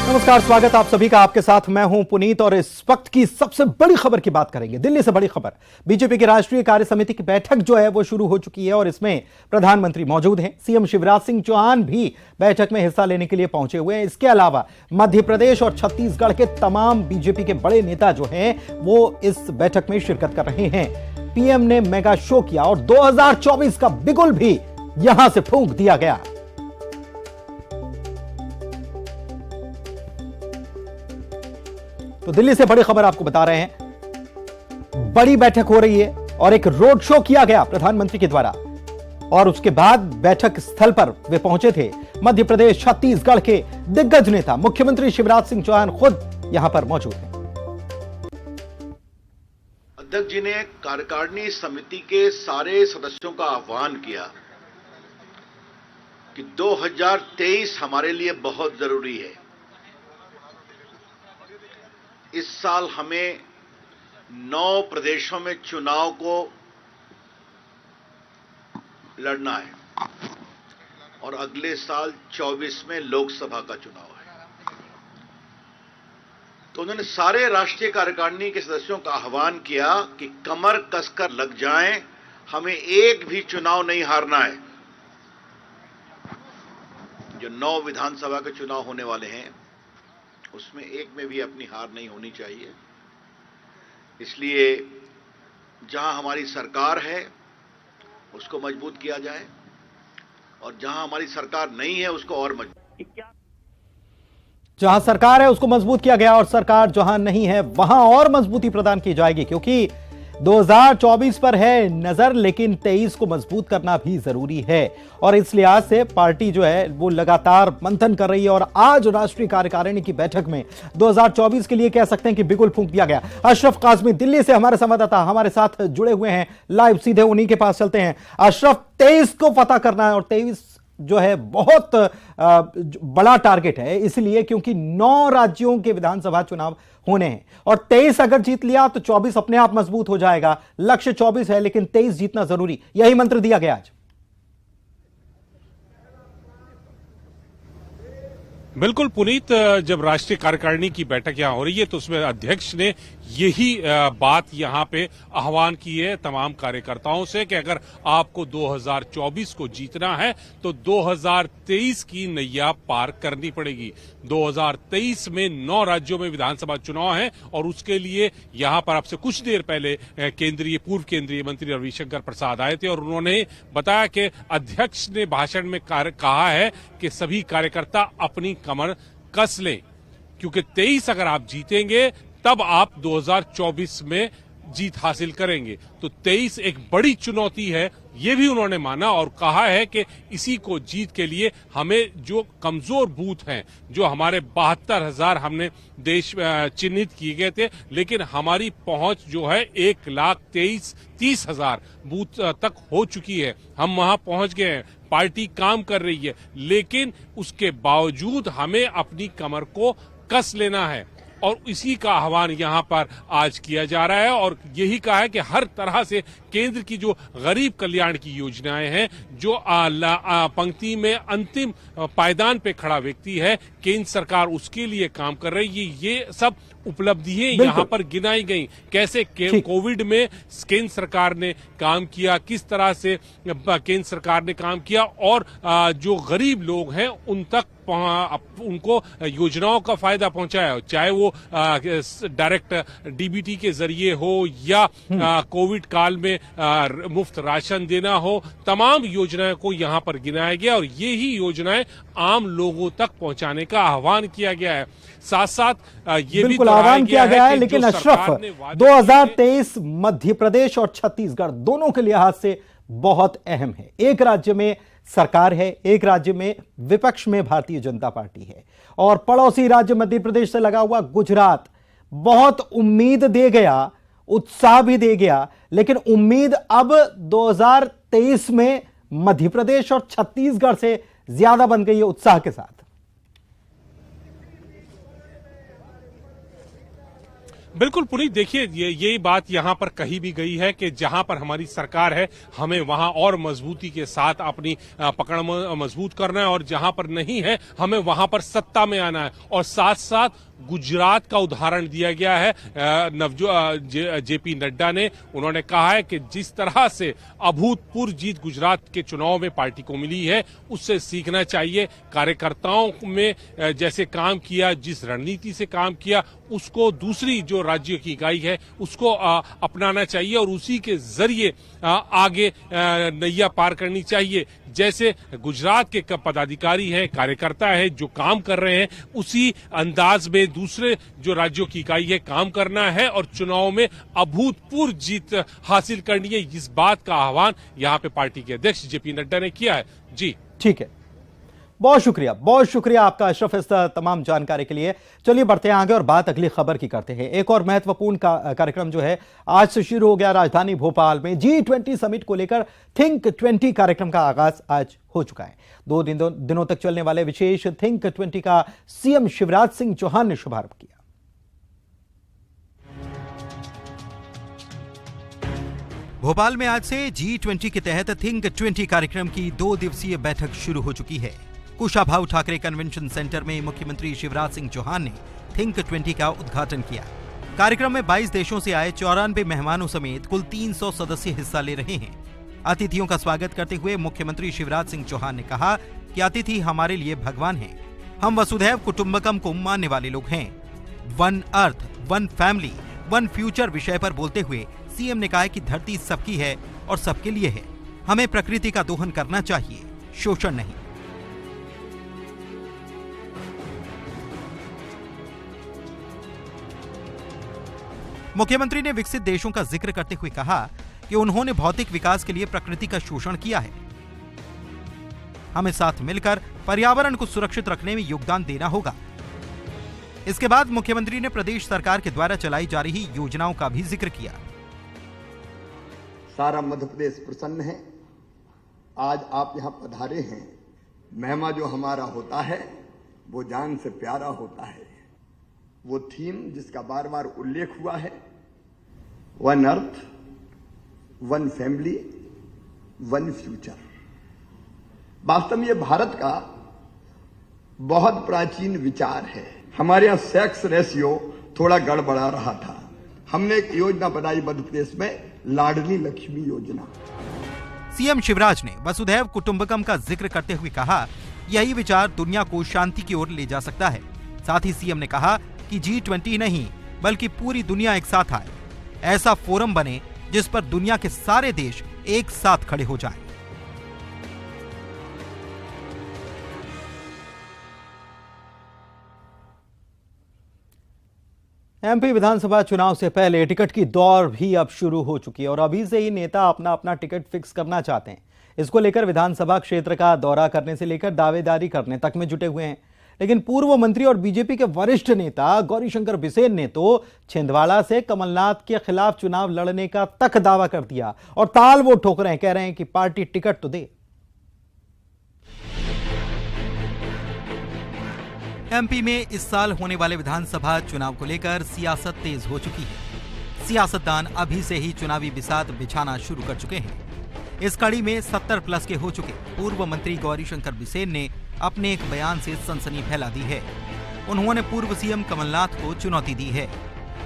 नमस्कार, स्वागत आप सभी का। आपके साथ मैं हूं पुनीत और इस वक्त की सबसे बड़ी खबर की बात करेंगे। दिल्ली से बड़ी खबर, बीजेपी की राष्ट्रीय कार्य समिति की बैठक जो है वो शुरू हो चुकी है और इसमें प्रधानमंत्री मौजूद हैं। सीएम शिवराज सिंह चौहान भी बैठक में हिस्सा लेने के लिए पहुंचे हुए हैं। इसके अलावा मध्य प्रदेश और छत्तीसगढ़ के तमाम बीजेपी के बड़े नेता जो हैं वो इस बैठक में शिरकत कर रहे हैं। पीएम ने मेगा शो किया और 2024 का बिगुल भी यहां से फूंक दिया गया। तो दिल्ली से बड़ी खबर आपको बता रहे हैं। बड़ी बैठक हो रही है और एक रोड शो किया गया प्रधानमंत्री के द्वारा और उसके बाद बैठक स्थल पर वे पहुंचे थे मध्य प्रदेश छत्तीसगढ़ के दिग्गज नेता मुख्यमंत्री शिवराज सिंह चौहान खुद यहां पर मौजूद हैं। अध्यक्ष जी ने कार्यकारिणी समिति के सारे सदस्यों का आह्वान किया कि 2023 हमारे लिए बहुत जरूरी है। इस साल हमें 9 प्रदेशों में चुनाव को लड़ना है और अगले साल 24 में लोकसभा का चुनाव है। तो उन्होंने सारे राष्ट्रीय कार्यकारिणी के सदस्यों का आह्वान किया कि कमर कसकर लग जाएं, हमें एक भी चुनाव नहीं हारना है। जो 9 विधानसभा के चुनाव होने वाले हैं उसमें एक में भी अपनी हार नहीं होनी चाहिए। इसलिए जहां हमारी सरकार है उसको मजबूत किया जाए और जहां हमारी सरकार नहीं है उसको और मजबूत। जहां सरकार है उसको मजबूत किया गया और सरकार जहां नहीं है वहां और मजबूती प्रदान की जाएगी, क्योंकि 2024 पर है नजर, लेकिन 23 को मजबूत करना भी जरूरी है। और इस लिहाज से पार्टी जो है वो लगातार मंथन कर रही है और आज राष्ट्रीय कार्यकारिणी की बैठक में 2024 के लिए कह सकते हैं कि बिगुल फूंक दिया गया। अशरफ काज़मी दिल्ली से हमारे संवाददाता हमारे साथ जुड़े हुए हैं लाइव, सीधे उन्हीं के पास चलते हैं। अशरफ, 23 को पता करना है और 23 जो है बहुत बड़ा टारगेट है, इसलिए क्योंकि 9 राज्यों के विधानसभा चुनाव होने हैं और 23 अगर जीत लिया तो 24 अपने आप मजबूत हो जाएगा। लक्ष्य 24 है लेकिन 23 जीतना जरूरी, यही मंत्र दिया गया आज। बिल्कुल पुनीत, जब राष्ट्रीय कार्यकारिणी की बैठक यहां हो रही है तो उसमें अध्यक्ष ने यही बात यहां पे आह्वान की है तमाम कार्यकर्ताओं से कि अगर आपको 2024 को जीतना है तो 2023 की नैया पार करनी पड़ेगी। 2023 में 9 राज्यों में विधानसभा चुनाव है और उसके लिए यहां पर आपसे कुछ देर पहले पूर्व केंद्रीय मंत्री रविशंकर प्रसाद आए थे और उन्होंने बताया कि अध्यक्ष ने भाषण में कहा है कि सभी कार्यकर्ता अपनी कमर कस लें, क्योंकि 23 अगर आप जीतेंगे तब आप 2024 में जीत हासिल करेंगे। तो 23 एक बड़ी चुनौती है, ये भी उन्होंने माना और कहा है कि इसी को जीत के लिए हमें जो कमजोर बूथ हैं, जो हमारे 72,000 हमने देश चिन्हित किए गए थे, लेकिन हमारी पहुंच जो है 1,30,000 बूथ तक हो चुकी है। हम वहां पहुंच गए हैं, पार्टी काम कर रही है, लेकिन उसके बावजूद हमें अपनी कमर को कस लेना है और इसी का आह्वान यहां पर आज किया जा रहा है। और यही कहा है कि हर तरह से केंद्र की जो गरीब कल्याण की योजनाएं हैं, जो पंक्ति में अंतिम पायदान पे खड़ा व्यक्ति है, केंद्र सरकार उसके लिए काम कर रही है। ये सब उपलब्धियां यहां पर गिनाई गई, कैसे कोविड में केंद्र सरकार ने काम किया, किस तरह से केंद्र सरकार ने काम किया और जो गरीब लोग हैं उन तक उनको योजनाओं का फायदा पहुंचाया, चाहे वो डायरेक्ट डीबीटी के जरिए हो या कोविड काल में मुफ्त राशन देना हो। तमाम योजनाओं को यहां पर गिनाया गया और ये ही योजनाएं आम लोगों तक पहुंचाने का आह्वान किया गया है। साथ साथ ये भी आह्वान किया गया है, लेकिन अशरफ 2023 मध्य प्रदेश और छत्तीसगढ़ दोनों के लिहाज से बहुत अहम है। एक राज्य में सरकार है, एक राज्य में विपक्ष में भारतीय जनता पार्टी है और पड़ोसी राज्य मध्य प्रदेश से लगा हुआ गुजरात बहुत उम्मीद दे गया, उत्साह भी दे गया, लेकिन उम्मीद अब 2023 में मध्य प्रदेश और छत्तीसगढ़ से ज्यादा बन गई है उत्साह के साथ। बिल्कुल पुनीत, देखिए यही बात यहाँ पर कही भी गई है कि जहाँ पर हमारी सरकार है हमें वहाँ और मजबूती के साथ अपनी पकड़ मजबूत करना है, और जहाँ पर नहीं है हमें वहाँ पर सत्ता में आना है। और साथ साथ गुजरात का उदाहरण दिया गया है जेपी नड्डा ने। उन्होंने कहा है कि जिस तरह से अभूतपूर्व जीत गुजरात के चुनाव में पार्टी को मिली है उससे सीखना चाहिए। कार्यकर्ताओं में जैसे काम किया, जिस रणनीति से काम किया, उसको दूसरी जो राज्य की इकाई है उसको अपनाना चाहिए और उसी के जरिए आगे नैया पार करनी चाहिए। जैसे गुजरात के पदाधिकारी हैं, कार्यकर्ता हैं, जो काम कर रहे हैं, उसी अंदाज में दूसरे जो राज्यों की इकाई है काम करना है और चुनाव में अभूतपूर्व जीत हासिल करनी है। इस बात का आह्वान यहाँ पे पार्टी के अध्यक्ष जेपी नड्डा ने किया है। जी ठीक है, बहुत शुक्रिया आपका अशरफ, इस तमाम जानकारी के लिए। चलिए बढ़ते हैं आगे और बात अगली खबर की करते हैं। एक और महत्वपूर्ण कार्यक्रम जो है आज से शुरू हो गया। राजधानी भोपाल में G20 समिट को लेकर थिंक 20 कार्यक्रम का आगाज आज हो चुका है। 2 दिनों तक चलने वाले विशेष थिंक 20 का सीएम शिवराज सिंह चौहान ने शुभारंभ किया। भोपाल में आज से G20 के तहत थिंक 20 कार्यक्रम की 2 दिवसीय बैठक शुरू हो चुकी है। कुशाभाऊ ठाकरे कन्वेंशन सेंटर में मुख्यमंत्री शिवराज सिंह चौहान ने थिंक 20 का उद्घाटन किया। कार्यक्रम में 22 देशों से आए 94 मेहमानों समेत कुल 300 सदस्य हिस्सा ले रहे हैं। अतिथियों का स्वागत करते हुए मुख्यमंत्री शिवराज सिंह चौहान ने कहा कि अतिथि हमारे लिए भगवान हैं। हम वसुधैव कुटुंबकम को मानने वाले लोग हैं। One earth, one family, one future विषय पर बोलते हुए सीएम ने कहा कि धरती सबकी है और सबके लिए है। हमें प्रकृति का दोहन करना चाहिए, शोषण नहीं। मुख्यमंत्री ने विकसित देशों का जिक्र करते हुए कहा कि उन्होंने भौतिक विकास के लिए प्रकृति का शोषण किया है। हमें साथ मिलकर पर्यावरण को सुरक्षित रखने में योगदान देना होगा। इसके बाद मुख्यमंत्री ने प्रदेश सरकार के द्वारा चलाई जा रही योजनाओं का भी जिक्र किया। सारा मध्य प्रदेश प्रसन्न है। आज आप यहां पधारे हैं। महिमा जो हमारा होता है वो जान से प्यारा होता है। वो थीम जिसका बार बार उल्लेख हुआ है, one earth, one family, one future. वास्तव में ये भारत का बहुत प्राचीन विचार है। हमारे यहां सेक्स रेशियो थोड़ा गड़बड़ा रहा था। हमने एक योजना बनाई मध्य प्रदेश में, लाडली लक्ष्मी योजना। सीएम शिवराज ने वसुधैव कुटुंबकम का जिक्र करते हुए कहा, यही विचार दुनिया को शांति की ओर ले जा सकता है। साथ ही सीएम ने कहा कि G20 नहीं बल्कि पूरी दुनिया एक साथ आए, ऐसा फोरम बने जिस पर दुनिया के सारे देश एक साथ खड़े हो जाएं। एमपी विधानसभा चुनाव से पहले टिकट की दौड़ भी अब शुरू हो चुकी है और अभी से ही नेता अपना अपना टिकट फिक्स करना चाहते हैं। इसको लेकर विधानसभा क्षेत्र का दौरा करने से लेकर दावेदारी करने तक में जुटे हुए हैं। लेकिन पूर्व मंत्री और बीजेपी के वरिष्ठ नेता गौरीशंकर बिसेन ने तो छिंदवाड़ा से कमलनाथ के खिलाफ चुनाव लड़ने का तक दावा कर दिया और ताल वो ठोक रहे हैं, कह रहे हैं कि पार्टी टिकट तो दे। एमपी में इस साल होने वाले विधानसभा चुनाव को लेकर सियासत तेज हो चुकी है। सियासतदान अभी से ही चुनावी बिसात बिछाना शुरू कर चुके हैं। इस कड़ी में 70 प्लस के हो चुके पूर्व मंत्री गौरीशंकर बिसेन ने अपने एक बयान से सनसनी फैला दी है। उन्होंने पूर्व सीएम कमलनाथ को चुनौती दी है।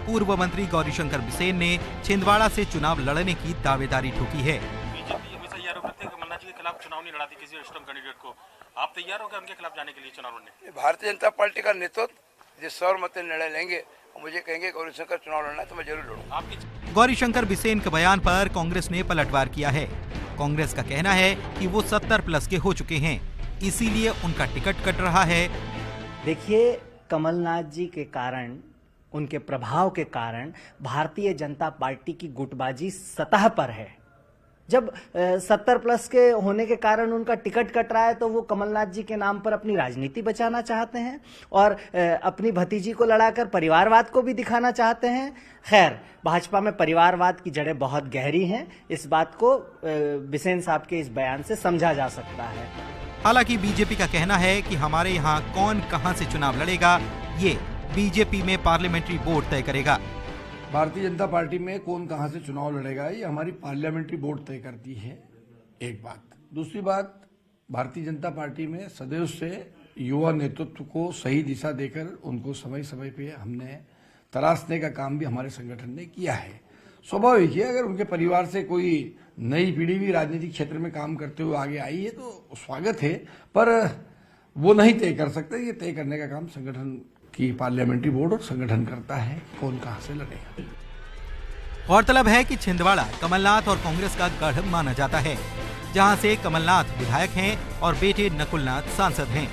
पूर्व मंत्री गौरीशंकर बिसेन ने छिंदवाड़ा से चुनाव लड़ने की दावेदारी ठोकी है। बीजेपी हमेशा ये आरोप करती है कि कमलनाथ जी के खिलाफ चुनाव नहीं लड़ाती किसी स्ट्रांग कैंडिडेट को। आप तैयार हो क्या उनके खिलाफ जाने के लिए चुनाव लड़ने? भारतीय जनता पार्टी का नेतृत्व जिस सर्वमत निर्णय लेंगे और मुझे कहेंगे गौरीशंकर चुनाव लड़ना है तो मैं जरूर लड़ूंगा। गौरीशंकर बिसेन के बयान पर कांग्रेस ने पलटवार किया है। कांग्रेस का कहना है कि वो 70 प्लस के हो चुके हैं, इसीलिए उनका टिकट कट रहा है। देखिए, कमलनाथ जी के कारण, उनके प्रभाव के कारण भारतीय जनता पार्टी की गुटबाजी सतह पर है। जब 70 प्लस के होने के कारण उनका टिकट कट रहा है तो वो कमलनाथ जी के नाम पर अपनी राजनीति बचाना चाहते हैं और अपनी भतीजी को लड़ाकर परिवारवाद को भी दिखाना चाहते हैं। खैर, भाजपा में परिवारवाद की जड़ें बहुत गहरी हैं। इस बात को बिसेन साहब के इस बयान से समझा जा सकता है। हालांकि बीजेपी का कहना है कि हमारे यहाँ कौन कहां से चुनाव लड़ेगा ये बीजेपी में पार्लियामेंट्री बोर्ड तय करेगा। भारतीय जनता पार्टी में कौन कहां से चुनाव लड़ेगा ये हमारी पार्लियामेंट्री बोर्ड तय करती है, एक बात। दूसरी बात, भारतीय जनता पार्टी में सदैव से युवा नेतृत्व को सही दिशा देकर उनको समय समय पे हमने तराशने का काम भी हमारे संगठन ने किया है। स्वाभाविक है, अगर उनके परिवार से कोई नई पीढ़ी भी राजनीतिक क्षेत्र में काम करते हुए आगे आई है तो स्वागत है, पर वो नहीं तय कर सकते। ये तय करने का काम संगठन की पार्लियामेंट्री बोर्ड और संगठन करता है कौन कहां से लड़ेगा। गौरतलब है कि छिंदवाड़ा कमलनाथ और कांग्रेस का गढ़ माना जाता है, जहां से कमलनाथ विधायक हैं और बेटे नकुलनाथ सांसद हैं।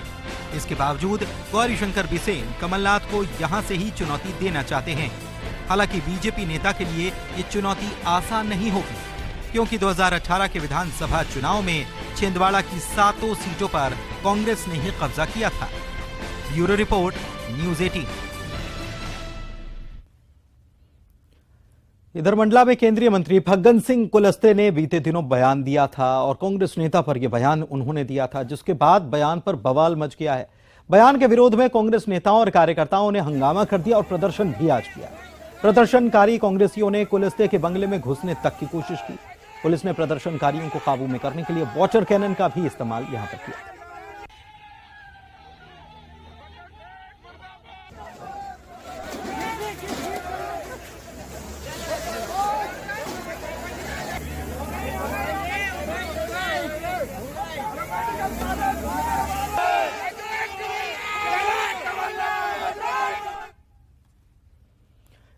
इसके बावजूद गौरीशंकर बिसेन कमलनाथ को यहां से ही चुनौती देना चाहते हैं। हालांकि बीजेपी नेता के लिए ये चुनौती आसान नहीं होगी, क्योंकि 2018 के विधानसभा चुनाव में छिंदवाड़ा की 7 सीटों पर कांग्रेस ने ही कब्जा किया था। Bureau report, news 18। इधर मंडला में केंद्रीय मंत्री फग्गन सिंह कुलस्ते ने बीते दिनों बयान दिया था और कांग्रेस नेता पर यह बयान उन्होंने दिया था, जिसके बाद बयान पर बवाल मच गया है। बयान के विरोध में कांग्रेस नेताओं और कार्यकर्ताओं ने हंगामा कर दिया और प्रदर्शन भी आज किया। प्रदर्शनकारी कांग्रेसियों ने कुलस्ते के बंगले में घुसने तक की कोशिश की। पुलिस ने प्रदर्शनकारियों को काबू में करने के लिए वाटर कैनन का भी इस्तेमाल यहां पर किया।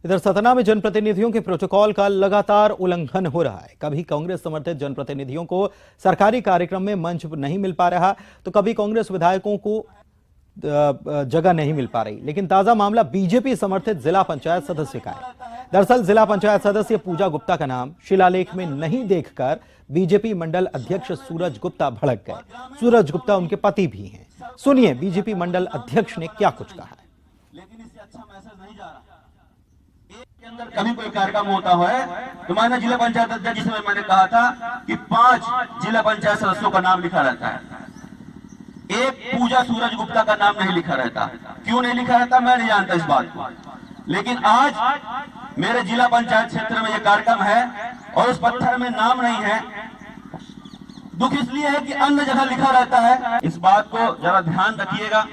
इधर सतना में जनप्रतिनिधियों के प्रोटोकॉल का लगातार उल्लंघन हो रहा है। कभी कांग्रेस समर्थित जनप्रतिनिधियों को सरकारी कार्यक्रम में मंच नहीं मिल पा रहा, तो कभी कांग्रेस विधायकों को जगह नहीं मिल पा रही। लेकिन ताजा मामला बीजेपी समर्थित जिला पंचायत सदस्य का है। दरअसल जिला पंचायत सदस्य पूजा गुप्ता का नाम शिलालेख में नहीं देखकर बीजेपी मंडल अध्यक्ष सूरज गुप्ता भड़क गए। सूरज गुप्ता उनके पति भी हैं। सुनिए बीजेपी मंडल अध्यक्ष ने क्या कुछ कहा है। लेकिन इससे अच्छा मैसेज नहीं जा रहा। के अंदर कभी कोई कार्यक्रम होता है तो माननीय जिला पंचायत अध्यक्ष जिसमें मैंने कहा था कि 5 जिला पंचायत सदस्यों का नाम लिखा रहता है, एक पूजा सूरज गुप्ता का नाम नहीं लिखा रहता। क्यों नहीं लिखा रहता मैं नहीं जानता इस बात को, लेकिन आज मेरे जिला पंचायत क्षेत्र में यह कार्यक्रम है और उस पत्थर में नाम नहीं है। दुख इसलिए है कि अन्य जगह लिखा रहता है। इस बात को जरा ध्यान रखिएगा,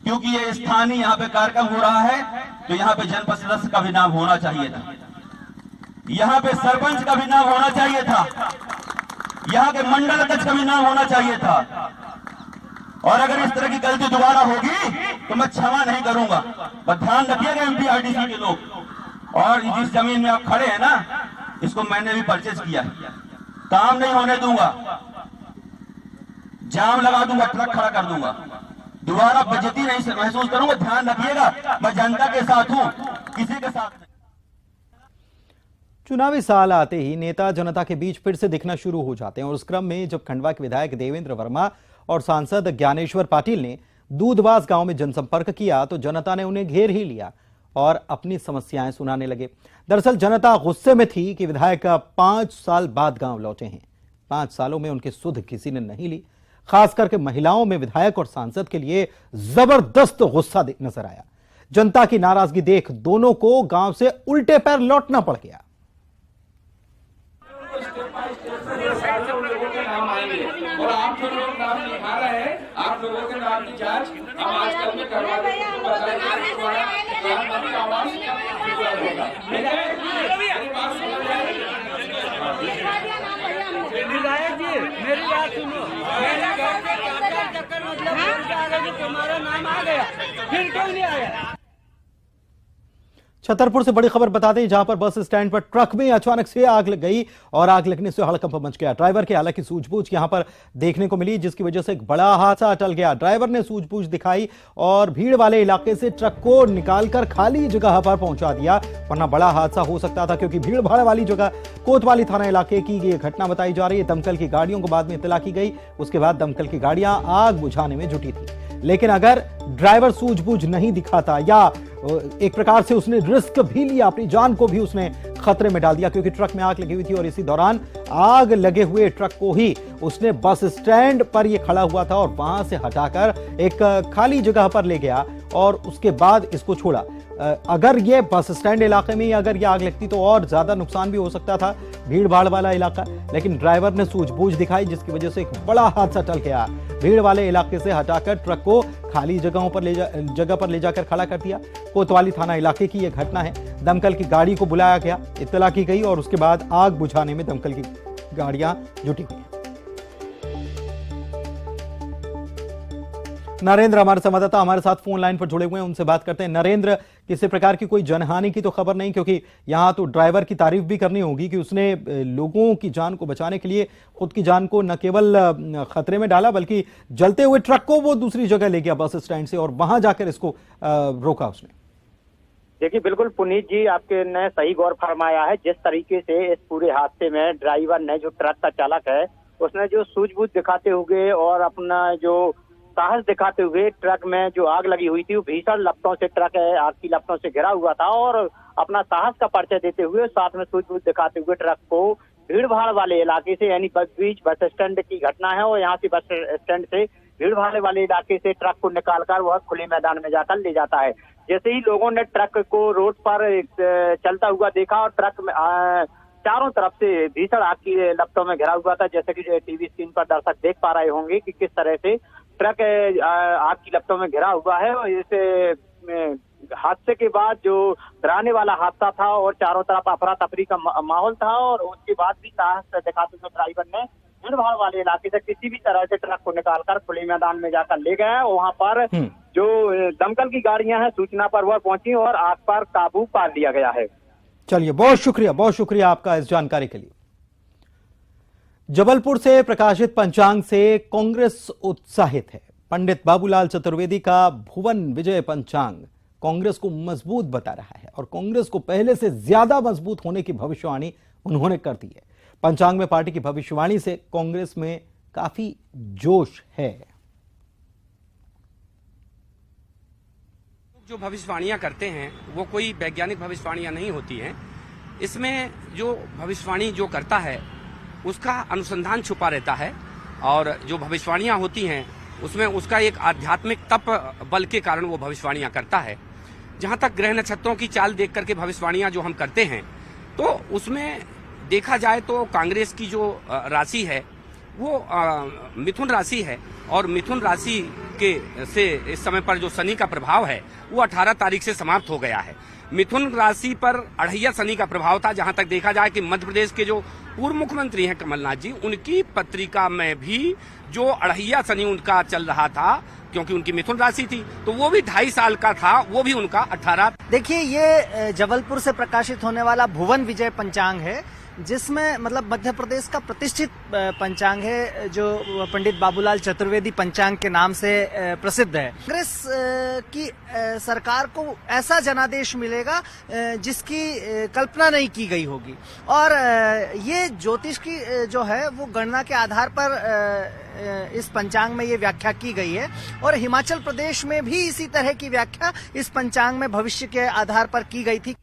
क्योंकि ये स्थानीय यहाँ पे कार्यक्रम हो रहा है तो यहाँ पे जनपद सदस्य का भी नाम होना चाहिए था, यहाँ पे सरपंच का भी नाम होना चाहिए था, यहाँ के मंडल अध्यक्ष का भी नाम होना चाहिए था। और अगर इस तरह की गलती दोबारा होगी तो मैं क्षमा नहीं करूंगा। पर ध्यान रखिएगा एमपीआरडीसी के लोग। और जिस जमीन में आप खड़े हैं ना, इसको मैंने भी परचेज किया, काम नहीं होने दूंगा, जाम लगा दूंगा, ट्रक खड़ा कर दूंगा, दोबारा बेइज्जती नहीं महसूस करूंगा। ध्यान रखिएगा मैं जनता के साथ हूं, किसी के साथ नहीं। चुनावी साल आते ही नेता जनता के बीच फिर से दिखना शुरू हो जाते हैं और उस क्रम में जब खंडवा के विधायक देवेंद्र वर्मा और सांसद ज्ञानेश्वर पाटिल ने दूधवास गांव में जनसंपर्क किया तो जनता ने उन्हें घेर ही लिया और अपनी समस्याएं सुनाने लगे। दरअसल जनता गुस्से में थी कि विधायक 5 साल बाद गांव लौटे हैं। 5 सालों में उनकी सुध किसी ने नहीं ली। खास करके महिलाओं में विधायक और सांसद के लिए जबरदस्त गुस्सा नजर आया। जनता की नाराजगी देख दोनों को गांव से उल्टे पैर लौटना पड़ गया। और आप जो लोग नाम लिखा रहे हैं, आप लोगों के नाम की जांच हम आजकल में करवा देंगे। विधायक जी मेरी बात सुनो, मेरे घर के चक्कर मतलब तुम्हारा नाम आ गया, फिर क्यों नहीं आया। छतरपुर से बड़ी खबर बता दें, जहां पर बस स्टैंड पर ट्रक में अचानक से आग लग गई और आग लगने से हड़कंप मच गया। ड्राइवर की हालांकि सूझबूझ यहां पर देखने को मिली, जिसकी वजह से एक बड़ा हादसा टल गया। ड्राइवर ने सूझबूझ दिखाई और भीड़ वाले इलाके से ट्रक को निकालकर खाली जगह पर पहुंचा दिया, वरना बड़ा हादसा हो सकता था, क्योंकि भीड़ भाड़ वाली जगह कोतवाली थाना इलाके की ये घटना बताई जा रही है। दमकल की गाड़ियों को बाद में इत्तला की गई, उसके बाद दमकल की गाड़ियां आग बुझाने में जुटी थी। लेकिन अगर ड्राइवर सूझबूझ नहीं दिखाता या एक प्रकार से उसने रिस्क भी लिया, अपनी जान को भी उसने खतरे में डाल दिया, क्योंकि ट्रक में आग लगी हुई थी और इसी दौरान आग लगे हुए ट्रक को ही उसने बस स्टैंड पर ये खड़ा हुआ था और वहां से हटाकर एक खाली जगह पर ले गया और उसके बाद इसको छोड़ा। अगर ये बस स्टैंड इलाके में अगर ये आग लगती तो और ज्यादा नुकसान भी हो सकता था, भीड़ भाड़ वाला इलाका, लेकिन ड्राइवर ने सूझबूझ दिखाई जिसकी वजह से एक बड़ा हादसा टल गया। भीड़ वाले इलाके से हटाकर ट्रक को खाली जगह पर ले जाकर खड़ा कर दिया। कोतवाली थाना इलाके की यह घटना है। दमकल की गाड़ी को बुलाया गया, इत्तला की गई और उसके बाद आग बुझाने में दमकल की गाड़ियां जुटी हुई हैं। नरेंद्र हमारे संवाददाता हमारे साथ फोन लाइन पर जुड़े हुए हैं, उनसे बात करते हैं। नरेंद्र, किसी प्रकार की कोई जनहानि की तो खबर नहीं, क्योंकि यहां तो ड्राइवर की तारीफ भी करनी होगी कि उसने लोगों की जान को बचाने के लिए खुद की जान को न केवल खतरे में डाला बल्कि जलते हुए ट्रक को वो दूसरी जगह ले गया बस स्टैंड से और वहां जाकर इसको रोका उसने। देखिए, बिल्कुल पुनीत जी, आपके ने सही गौर फरमाया है। जिस तरीके से इस पूरे हादसे में ड्राइवर ने, जो ट्रक का चालक है, उसने जो सूझबूझ दिखाते हुए और अपना जो साहस दिखाते हुए ट्रक में जो आग लगी हुई थी, वो भीषण लपटों से ट्रक आग की लपटों से घिरा हुआ था और अपना साहस का परिचय देते हुए साथ में सूझबूझ दिखाते हुए ट्रक को भीड़ भाड़ वाले इलाके से, यानी बीच बस स्टैंड की घटना है और यहाँ से बस स्टैंड से भीड़ भाड़ वाले इलाके से ट्रक को निकालकर वह खुले मैदान में जाकर ले जाता है। जैसे ही लोगों ने ट्रक को रोड पर चलता हुआ देखा और ट्रक में चारों तरफ से भीषण आग की लपटों में घिरा हुआ था, जैसे कि टीवी स्क्रीन पर दर्शक देख पा रहे होंगे कि किस तरह से ट्रक आग की लपटों में घिरा हुआ है। और इस हादसे के बाद जो डराने वाला हादसा था और चारों तरफ अफरा तफरी का माहौल था और उसके बाद भी साहस दिखाते हुए ड्राइवर ने भीड़ भाड़ वाले इलाके से किसी भी तरह से ट्रक को निकालकर खुले मैदान में जाकर ले गया। वहां पर जो दमकल की गाड़ियां हैं, सूचना पर वह पहुंची और आग पर काबू पा लिया गया है। चलिए, बहुत शुक्रिया आपका इस जानकारी के लिए। जबलपुर से प्रकाशित पंचांग से कांग्रेस उत्साहित है। पंडित बाबूलाल चतुर्वेदी का भुवन विजय पंचांग कांग्रेस को मजबूत बता रहा है और कांग्रेस को पहले से ज्यादा मजबूत होने की भविष्यवाणी उन्होंने कर दी है। पंचांग में पार्टी की भविष्यवाणी से कांग्रेस में काफी जोश है। जो भविष्यवाणियां करते हैं वो कोई वैज्ञानिक भविष्यवाणियां नहीं होती हैं। इसमें जो भविष्यवाणी जो करता है उसका अनुसंधान छुपा रहता है और जो भविष्यवाणियां होती हैं उसमें उसका एक आध्यात्मिक तप बल के कारण वो भविष्यवाणियां करता है। जहां तक ग्रह नक्षत्रों की चाल देख करके भविष्यवाणियां जो हम करते हैं तो उसमें देखा जाए तो कांग्रेस की जो राशि है वो मिथुन राशि है और मिथुन राशि के से इस समय पर जो शनि का प्रभाव है वो 18 तारीख से समाप्त हो गया है। मिथुन राशि पर अढ़ैया शनि का प्रभाव था। जहां तक देखा जाए कि मध्य प्रदेश के जो पूर्व मुख्यमंत्री हैं कमलनाथ जी, उनकी पत्रिका में भी जो अढ़ैया शनि उनका चल रहा था, क्योंकि उनकी मिथुन राशि थी, तो वो भी 2.5 साल का था, वो भी उनका 18। देखिए, ये जबलपुर से प्रकाशित होने वाला भुवन विजय पंचांग है, जिसमें मतलब मध्य प्रदेश का प्रतिष्ठित पंचांग है जो पंडित बाबूलाल चतुर्वेदी पंचांग के नाम से प्रसिद्ध है। कांग्रेस की सरकार को ऐसा जनादेश मिलेगा जिसकी कल्पना नहीं की गई होगी और ये ज्योतिष की जो है वो गणना के आधार पर इस पंचांग में ये व्याख्या की गई है और हिमाचल प्रदेश में भी इसी तरह की व्याख्या इस पंचांग में भविष्य के आधार पर की गई थी।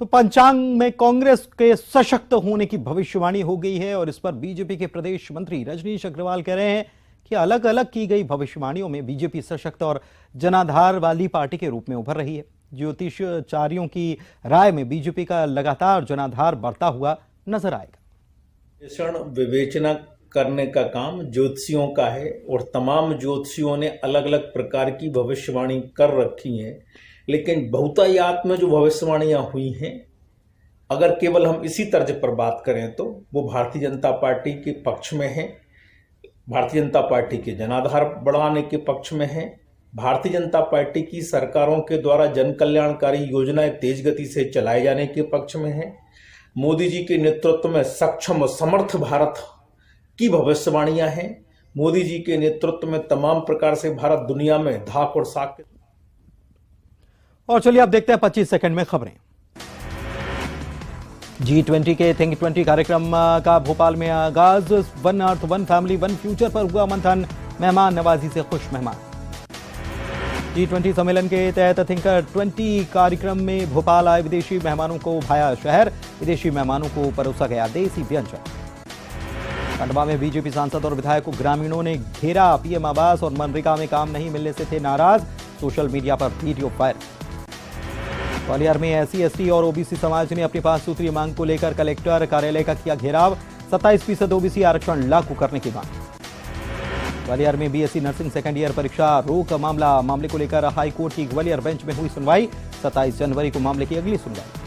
तो पंचांग में कांग्रेस के सशक्त होने की भविष्यवाणी हो गई है और इस पर बीजेपी के प्रदेश मंत्री रजनीश अग्रवाल कह रहे हैं कि अलग अलग की गई भविष्यवाणियों में बीजेपी सशक्त और जनाधार वाली पार्टी के रूप में उभर रही है। ज्योतिषाचार्यों की राय में बीजेपी का लगातार जनाधार बढ़ता हुआ नजर आएगा। विवेचना करने का काम ज्योतिषियों का है और तमाम ज्योतिषियों ने अलग अलग प्रकार की भविष्यवाणी कर रखी है, लेकिन बहुतायत में जो भविष्यवाणियां हुई हैं, अगर केवल हम इसी तर्ज पर बात करें तो वो भारतीय जनता पार्टी के पक्ष में है, भारतीय जनता पार्टी के जनाधार बढ़ाने के पक्ष में है, भारतीय जनता पार्टी की सरकारों के द्वारा जन कल्याणकारी योजनाएं तेज गति से चलाए जाने के पक्ष में है, मोदी जी के नेतृत्व में सक्षम समर्थ भारत की भविष्यवाणियां हैं, मोदी जी के नेतृत्व में तमाम प्रकार से भारत दुनिया में धाक और साख। और चलिए अब देखते हैं 25 सेकंड में खबरें। G20 के थिंक 20 कार्यक्रम का भोपाल में आगाज। One earth one family one future पर हुआ मंथन, मेहमान नवाजी से खुश मेहमान। G20 सम्मेलन के तहत थिंक 20 कार्यक्रम में भोपाल आए विदेशी मेहमानों को भाया शहर, विदेशी मेहमानों को परोसा गया देसी व्यंजन। खंडवा में बीजेपी सांसद और विधायक को ग्रामीणों ने घेरा। पीएम आवास और मनरेगा में काम नहीं मिलने से थे नाराज। सोशल मीडिया पर वीडियो वायरल। ग्वालियर में एससी एसटी और ओबीसी समाज ने अपनी 5 सूत्रीय मांग को लेकर कलेक्टर कार्यालय का किया घेराव। 27% ओबीसी आरक्षण लागू करने की मांग। ग्वालियर में बीएससी नर्सिंग सेकेंड ईयर परीक्षा रोक मामले को लेकर हाईकोर्ट की ग्वालियर बेंच में हुई सुनवाई। 27 जनवरी को मामले की अगली सुनवाई।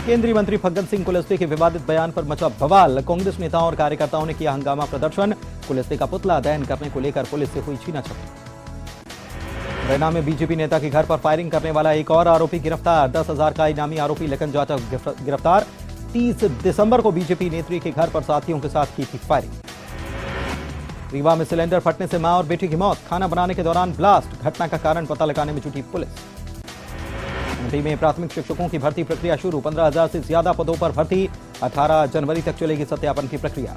केंद्रीय मंत्री फग्गन सिंह कुलस्ते के विवादित बयान पर मचा बवाल। कांग्रेस नेताओं और कार्यकर्ताओं ने किया हंगामा प्रदर्शन। कुलस्ते का पुतला दहन करने को लेकर पुलिस से हुई छीनाझपटी। मुरैना में बीजेपी नेता के घर पर फायरिंग करने वाला एक और आरोपी गिरफ्तार। 10,000 का इनामी आरोपी लखन जाटव गिरफ्तार। 30 दिसंबर को बीजेपी नेत्री के घर पर साथियों के साथ की थी फायरिंग। रीवा में सिलेंडर फटने से मां और बेटी की मौत। खाना बनाने के दौरान ब्लास्ट। घटना का कारण पता लगाने में जुटी पुलिस। एमपी में प्राथमिक शिक्षकों की भर्ती प्रक्रिया शुरू। 15,000 से ज्यादा पदों पर भर्ती। 18 जनवरी तक चलेगी सत्यापन की प्रक्रिया।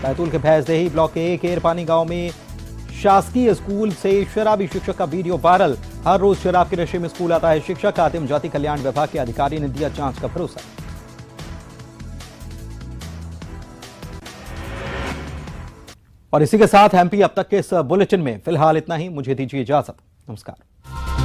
बैतूल के भैंसदेही ब्लॉक के केरपानी गांव में शासकीय स्कूल से शराबी शिक्षक का वीडियो वायरल। हर रोज शराब के नशे में स्कूल आता है शिक्षक। आदिम जाति कल्याण विभाग के अधिकारी ने दिया जांच का भरोसा। और इसी के साथ एमपी अब तक के इस बुलेटिन में फिलहाल इतना ही। मुझे दीजिए इजाजत। नमस्कार।